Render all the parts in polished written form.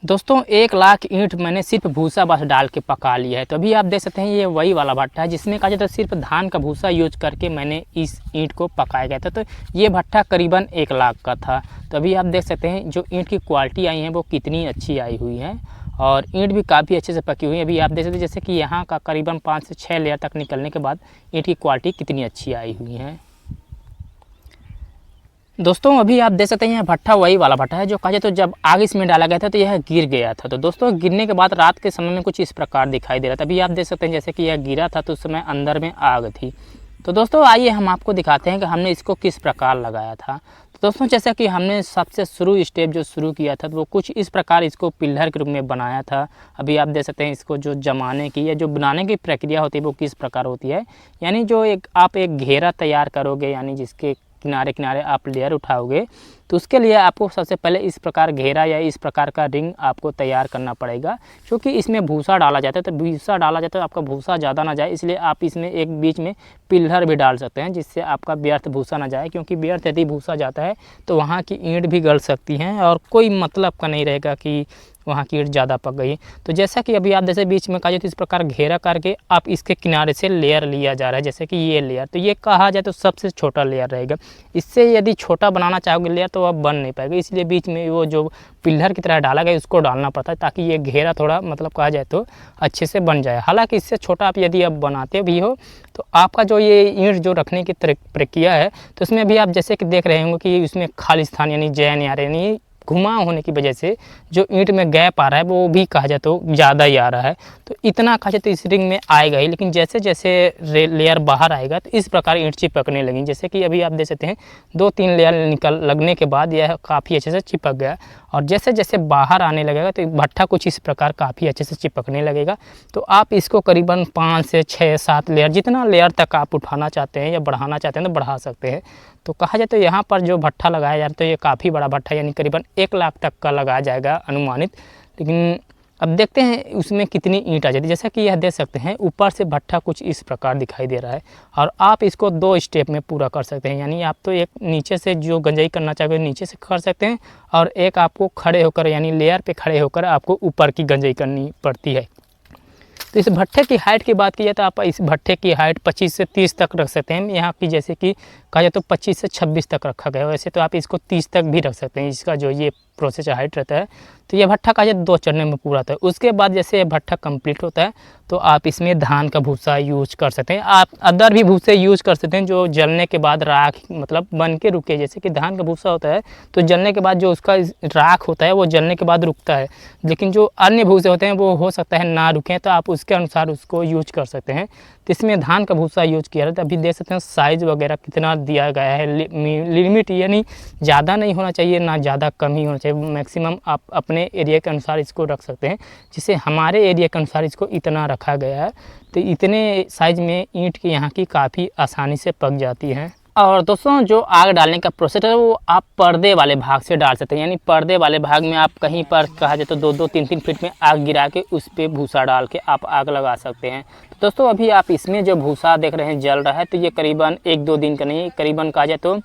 दोस्तों 1 लाख ईंट मैंने सिर्फ भूसा बस डाल के पका लिया है। तो अभी आप देख सकते हैं ये वही वाला भट्टा है जिसमें कहा जाता है सिर्फ धान का भूसा यूज करके मैंने इस ईंट को पकाया गया था। तो ये भट्टा करीबन 1 लाख का था। तो अभी आप देख सकते हैं जो ईंट की क्वालिटी आई है वो कितनी अच्छी आई हुई है और ईंट भी काफ़ी अच्छे से पकी हुई है। अभी आप देख सकते हैं जैसे कि यहाँ का करीबन 5 से 6 लेयर तक निकलने के बाद ईंट की क्वालिटी कितनी अच्छी आई हुई है। दोस्तों अभी आप देख सकते हैं यह भट्टा वही वाला भट्टा है जो कहा जाए तो जब आग इसमें डाला गया था तो यह गिर गया था। तो दोस्तों गिरने के बाद रात के समय में कुछ इस प्रकार दिखाई दे रहा था। अभी आप देख सकते हैं जैसे कि यह गिरा था तो उस समय अंदर में आग थी। तो दोस्तों आइए हम आपको दिखाते हैं कि हमने इसको किस प्रकार लगाया था। तो दोस्तों जैसा कि हमने सबसे शुरू स्टेप जो शुरू किया था तो वो कुछ इस प्रकार इसको पिल्लर के रूप में बनाया था। अभी आप देख सकते हैं इसको जो जमाने की या जो बनाने की प्रक्रिया होती है वो किस प्रकार होती है। यानी जो आप एक घेरा तैयार करोगे यानी जिसके किनारे किनारे आप लेयर उठाओगे तो उसके लिए आपको सबसे पहले इस प्रकार घेरा या इस प्रकार का रिंग आपको तैयार करना पड़ेगा। क्योंकि इसमें भूसा डाला जाता है तो भूसा डाला जाता है तो आपका भूसा ज़्यादा ना जाए, इसलिए आप इसमें एक बीच में पिल्लर भी डाल सकते हैं जिससे आपका व्यर्थ भूसा ना जाए। क्योंकि व्यर्थ यदि भूसा जाता है तो वहाँ की ईंट भी गल सकती हैं और कोई मतलब का नहीं रहेगा कि वहाँ की ईंट ज़्यादा पक गई। तो जैसा कि अभी आप जैसे बीच में कहा जाए तो इस प्रकार घेरा करके आप इसके किनारे से लेयर लिया जा रहा है। जैसे कि ये लेयर, तो ये कहा जाए तो सबसे छोटा लेयर रहेगा। इससे यदि छोटा बनाना चाहोगे लेयर तो अब बन नहीं पाएगा, इसलिए बीच में वो जो पिल्लर की तरह डाला गया उसको डालना पड़ता है ताकि ये घेरा थोड़ा मतलब कहा जाए तो अच्छे से बन जाए। हालांकि इससे छोटा आप यदि अब बनाते भी हो तो आपका जो ये ईंट जो रखने की प्रक्रिया है तो उसमें भी आप जैसे कि देख रहे होंगे कि उसमें खालिस्तान यानी जैन आ रहे यानी घुमा होने की वजह से जो ईंट में गैप आ रहा है वो भी कहा जाए तो ज़्यादा ही आ रहा है। तो इतना कहा जाए तो इस रिंग में आएगा ही, लेकिन जैसे जैसे लेयर बाहर आएगा तो इस प्रकार ईंट चिपकने लगी। जैसे कि अभी आप देख सकते हैं 2-3 लेयर लगने के बाद यह काफ़ी अच्छे से चिपक गया और जैसे जैसे बाहर आने लगेगा तो भट्टा कुछ इस प्रकार काफ़ी अच्छे से चिपकने लगेगा। तो आप इसको करीबन 5 से 6-7 लेयर जितना लेयर तक आप उठाना चाहते हैं या बढ़ाना चाहते हैं तो बढ़ा सकते हैं। तो कहा जाए तो यहाँ पर जो भट्टा लगाया जाए तो ये काफ़ी बड़ा भट्टा यानी करीबन 1 लाख तक का लगाया जाएगा अनुमानित। लेकिन अब देखते हैं उसमें कितनी ईंट आ जाती है। जैसा कि यह देख सकते हैं ऊपर से भट्टा कुछ इस प्रकार दिखाई दे रहा है और आप इसको 2 स्टेप में पूरा कर सकते हैं। यानी आप तो एक नीचे से जो गंजाई करना चाहोगे नीचे से कर सकते हैं और एक आपको खड़े होकर यानी लेयर पे खड़े होकर आपको ऊपर की गंजाई करनी पड़ती है। तो इस भट्टे की हाइट की बात की जाए तो आप इस भट्टे की हाइट 25 से 30 तक रख सकते हैं। यहाँ की जैसे कि कहा जाए तो 25 से 26 तक रखा गया है, वैसे तो आप इसको 30 तक भी रख सकते हैं। इसका जो ये प्रोसेस हाइट रहता है तो ये भट्टा कहा जाए 2 चढ़ने में पूरा होता है। उसके बाद जैसे ये भट्टा कंप्लीट होता है तो आप इसमें धान का भूसा यूज कर सकते हैं। आप अदर भी भूसे यूज कर सकते हैं जो जलने के बाद राख मतलब बन के रुके। जैसे कि धान का भूसा होता है तो जलने के बाद जो उसका राख होता है वो जलने के बाद रुकता है, लेकिन जो अन्य भूसे होते हैं वो हो सकता है ना रुकें, तो आप उसके अनुसार उसको यूज कर सकते हैं। तो इसमें धान का भूसा यूज किया जाता है। अभी देख सकते हैं साइज़ वगैरह कितना दिया गया है, लिमिट यानी ज़्यादा नहीं होना चाहिए ना ज़्यादा कम ही होना चाहिए। मैक्सिमम आप अपने एरिया के अनुसार इसको रख सकते हैं। जिससे हमारे एरिया के अनुसार इसको इतना रखा गया है तो इतने साइज़ में ईंट की यहाँ की काफ़ी आसानी से पक जाती है। और दोस्तों जो आग डालने का प्रोसेस है वो आप पर्दे वाले भाग से डाल सकते हैं। यानी पर्दे वाले भाग में आप कहीं पर कहा जाए तो 2-2, 3-3 फीट में आग गिरा के उस पर भूसा डाल के आप आग लगा सकते हैं। तो दोस्तों अभी आप इसमें जो भूसा देख रहे हैं जल रहा है तो ये करीबन 1-2 दिन का नहीं, करीबन कहा जाए तो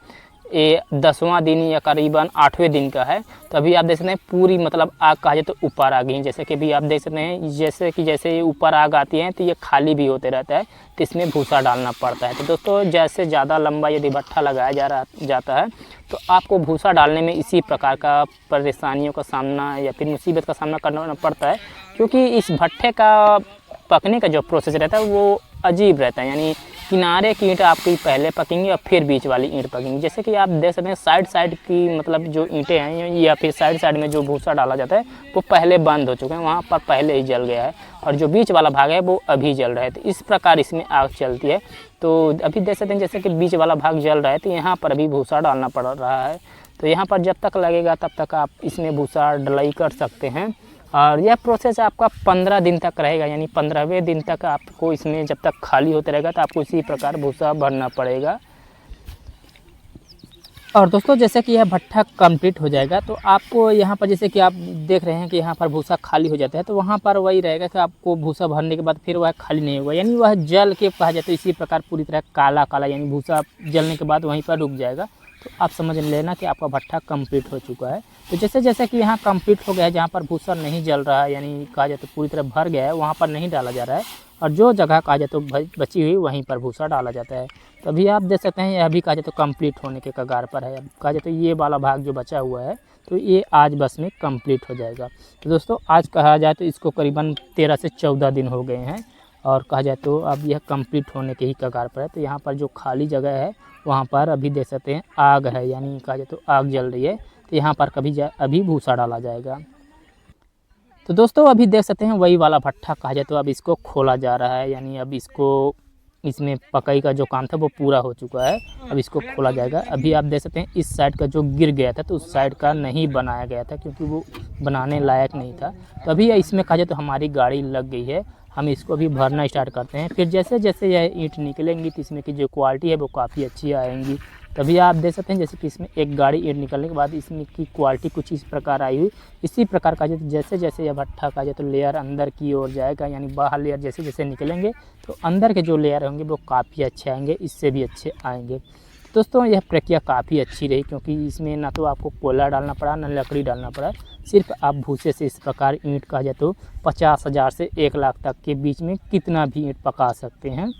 ये 10वां दिन या करीबन 8वें दिन का है। तो अभी आप देख सकते हैं पूरी मतलब आग कहा जाए तो ऊपर आ गई। जैसे कि भी आप देख सकते हैं जैसे ये ऊपर आग आती है तो ये खाली भी होते रहता है तो इसमें भूसा डालना पड़ता है। तो दोस्तों जैसे ज़्यादा लंबा यदि भट्टा लगाया जाता है तो आपको भूसा डालने में इसी प्रकार का परेशानियों का सामना या फिर मुसीबत का सामना करना पड़ता है। क्योंकि इस भट्टे का पकने का जो प्रोसेस रहता है वो अजीब रहता है। यानी किनारे की ईंट आपकी पहले पकेंगी और फिर बीच वाली ईंट पकेंगी। जैसे कि आप देख सकते हैं साइड की मतलब जो ईंटें हैं या फिर साइड में जो भूसा डाला जाता है वो पहले बंद हो चुके हैं, वहाँ पर पहले ही जल गया है और जो बीच वाला भाग है वो अभी जल रहा है। तो इस प्रकार इसमें आग चलती है। तो अभी देख सकते हैं जैसे कि बीच वाला भाग जल रहा है तो यहाँ पर अभी भूसा डालना पड़ रहा है। तो यहाँ पर जब तक लगेगा तब तक आप इसमें भूसा डलाई कर सकते हैं और यह प्रोसेस आपका 15 दिन तक रहेगा। यानी 15वें दिन तक आपको इसमें जब तक खाली होते रहेगा तो आपको इसी प्रकार भूसा भरना पड़ेगा। और दोस्तों जैसे कि यह भट्टा कंप्लीट हो जाएगा तो आपको यहाँ पर जैसे कि आप देख रहे हैं कि यहाँ पर भूसा खाली हो जाता है तो वहाँ पर वही रहेगा कि आपको भूसा भरने के बाद फिर वह खाली नहीं होगा। यानी वह जल के कहा जाता है इसी प्रकार पूरी तरह काला काला यानी भूसा जलने के बाद वहीं पर रुक जाएगा। तो आप समझ लेना कि आपका भट्ठा कंप्लीट हो चुका है। तो जैसे जैसे कि यहाँ कंप्लीट हो गया है, जहाँ पर भूसा नहीं जल रहा है यानी कहा जाए तो पूरी तरह भर गया है, वहाँ पर नहीं डाला जा रहा है, और जो जगह कहा जाए तो बची हुई वहीं पर भूसा डाला जाता है। तो अभी आप देख सकते हैं यह अभी कहा जाए तो कंप्लीट होने के कगार पर है। अब कहा जाए तो ये वाला भाग जो बचा हुआ है तो ये आज बस में कंप्लीट हो जाएगा। तो दोस्तों आज कहा जाए तो इसको करीबन 13 से 14 दिन हो गए हैं, और कहा जाए तो अब यह कंप्लीट होने के ही कगार पर है। तो यहाँ पर जो खाली जगह है वहाँ पर अभी देख सकते हैं आग है, यानी कहा जाए तो आग जल रही है। तो यहाँ पर अभी भूसा डाला जाएगा। तो दोस्तों अभी देख सकते हैं वही वाला भट्ठा कहा जाए तो अब इसको खोला जा रहा है, यानी अब इसको इसमें पकाई का जो काम था वो पूरा हो चुका है। अब इसको खोला जाएगा। अभी आप देख सकते हैं इस साइड का जो गिर गया था तो उस साइड का नहीं बनाया गया था, क्योंकि वो बनाने लायक नहीं था। तो अभी इसमें कहा जाए तो हमारी गाड़ी लग गई है, हम इसको अभी भरना स्टार्ट करते हैं। फिर जैसे जैसे यह ईंट निकलेंगी तो इसमें की जो क्वालिटी है वो काफ़ी अच्छी आएंगी। तभी आप देख सकते हैं जैसे कि इसमें एक गाड़ी ईंट निकलने के बाद इसमें की क्वालिटी कुछ इस प्रकार आई हुई। इसी प्रकार का जैसे जैसे यह भट्ठा का जो तो लेयर अंदर की ओर जाएगा, यानी बाहर लेयर जैसे जैसे निकलेंगे तो अंदर के जो लेयर होंगे वो काफ़ी अच्छे आएंगे, इससे भी अच्छे आएंगे। दोस्तों यह प्रक्रिया काफ़ी अच्छी रही, क्योंकि इसमें ना तो आपको कोयला डालना पड़ा ना लकड़ी डालना पड़ा, सिर्फ आप भूसे से इस प्रकार ईंट कहा जाए तो 50,000 से 1 लाख तक के बीच में कितना भी ईंट पका सकते हैं।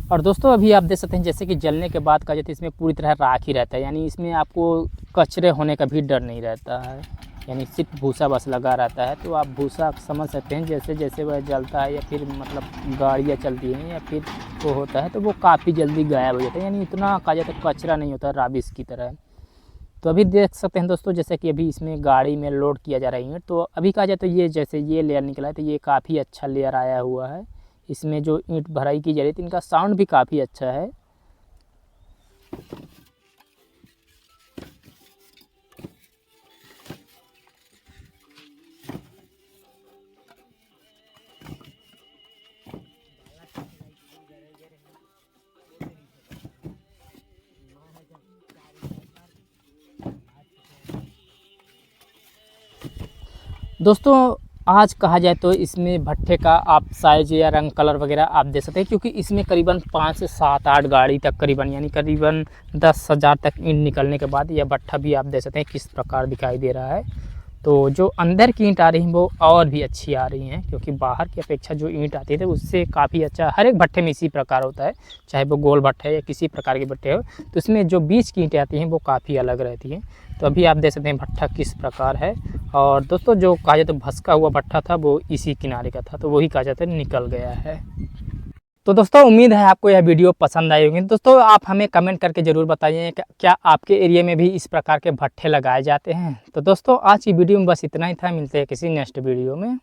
और दोस्तों अभी आप देख सकते हैं जैसे कि जलने के बाद कहा जाए तो इसमें पूरी तरह राख ही रहता है, यानी इसमें आपको कचरे होने का भी डर नहीं रहता है, यानी सिर्फ भूसा बस लगा रहता है। तो आप भूसा समझ सकते हैं जैसे जैसे वह जलता है या फिर मतलब गाड़ियाँ चलती हैं या फिर वो होता है तो वो काफ़ी जल्दी गायब हो जाता है, यानी इतना कहा जाए तो कचरा नहीं होता राबिश की तरह। तो अभी देख सकते हैं दोस्तों जैसे कि अभी इसमें गाड़ी में लोड किया जा रहा है, तो अभी कहा जाए तो ये जैसे ये लेयर निकला है तो ये काफ़ी अच्छा लेयर आया हुआ है। इसमें जो ईंट भराई की जा रही थी इनका साउंड भी काफ़ी अच्छा है। दोस्तों आज कहा जाए तो इसमें भट्ठे का आप साइज या रंग कलर वगैरह आप दे सकते हैं, क्योंकि इसमें करीबन 5 से 7-8 गाड़ी तक करीबन यानी करीबन 10,000 तक ईंट निकलने के बाद यह भट्ठा भी आप दे सकते हैं किस प्रकार दिखाई दे रहा है। तो जो अंदर की ईंट आ रही हैं वो और भी अच्छी आ रही हैं, क्योंकि बाहर की अपेक्षा जो ईंट आती है तो उससे काफ़ी अच्छा हर एक भट्ठे में इसी प्रकार होता है, चाहे वो गोल भट्ठे या किसी प्रकार के भट्ठे हो, तो इसमें जो बीच की ईंटें आती हैं वो काफ़ी अलग रहती हैं। तो अभी आप देख सकते हैं भट्ठा किस प्रकार है। और दोस्तों जो कहा जाए तो भसका हुआ भट्ठा था वो इसी किनारे का था, तो वही कहा जाता है निकल गया है। तो दोस्तों उम्मीद है आपको यह वीडियो पसंद आई होगी। दोस्तों आप हमें कमेंट करके ज़रूर बताइए क्या आपके एरिया में भी इस प्रकार के भट्ठे लगाए जाते हैं। तो दोस्तों आज की वीडियो में बस इतना ही था, मिलते हैं किसी नेक्स्ट वीडियो में।